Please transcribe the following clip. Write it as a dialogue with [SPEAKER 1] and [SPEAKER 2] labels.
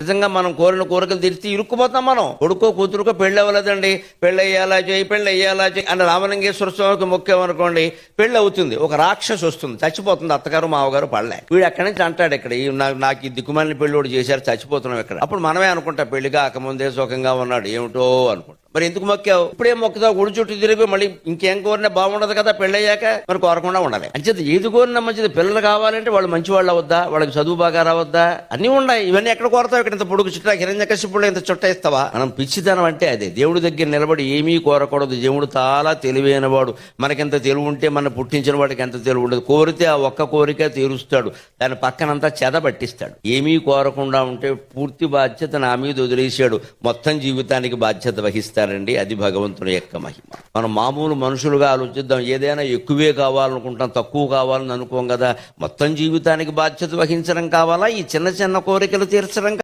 [SPEAKER 1] నిజంగా మనం కోరిన కోరికలు తీర్చి ఇరుక్కుపోతాం. మనం కొడుకో కూతురుకో పెళ్లి అవ్వలేదండి, పెళ్లి అయ్యేలా చేయి అని రామలింగేశ్వర స్వామికి మొక్కామనుకోండి, పెళ్లి అవుతుంది. ఒక రాక్షసు వస్తుంది, చచ్చిపోతుంది, అత్తగారు మావగారు పడలే. వీడు అక్కడి నుంచి అంటాడు, ఇక్కడ నాకు ఈ దిక్కుమాలిన పెళ్లి కూడా చేశారు, చచ్చిపోతున్నాం ఇక్కడ. అప్పుడు మనమే అనుకుంటా, పెళ్లిగా కాకముందే సుఖంగా ఉన్నాడు ఏమిటో అనుకుంటా. మరి ఎందుకు మొక్కావు? ఇప్పుడే మొక్కుతావు, గుడి చుట్టూ తిరిగి మళ్ళీ ఇంకేం కోరినా బాగుండదు కదా పెళ్ళయ్యాక. మరి కోరకుండా ఉండాలి. అంచేత ఏది కోరినా మంచిది. పిల్లలు కావాలంటే వాళ్ళు మంచి వాళ్ళు అవద్దా, వాళ్ళకి చదువు బాగా రావద్దా, అన్నీ ఉన్నాయి. ఇవన్నీ ఎక్కడ కోరతావు? ఇక్కడ ఇంత పొడుగు చుట్టా హిరణ్యకశిపుడు ఇంత చుట్ట ఇస్తావా? మనం పిచ్చితనం అంటే అదే. దేవుడి దగ్గర నిలబడి ఏమీ కోరకూడదు. దేవుడు చాలా తెలివైన వాడు. మనకెంత తెలివి ఉంటే మన పుట్టించిన వాడికి ఎంత తెలివి ఉండదు. కోరితే ఆ ఒక్క కోరిక తీరుస్తాడు, దాని పక్కనంతా చెద పట్టిస్తాడు. ఏమీ కోరకుండా ఉంటే పూర్తి బాధ్యత నా మీద వదిలేశాడు, మొత్తం జీవితానికి బాధ్యత వహిస్తాడు. అది భగవంతుని యొక్క మహిమ. మనం మామూలు మనుషులుగా ఆలోచిద్దాం, ఏదైనా ఎక్కువే కావాలనుకుంటాం, తక్కువ కావాలని అనుకోం కదా. మొత్తం జీవితానికి బాధ్యత వహించడం కావాలా, ఈ చిన్న చిన్న కోరికలు తీర్చడం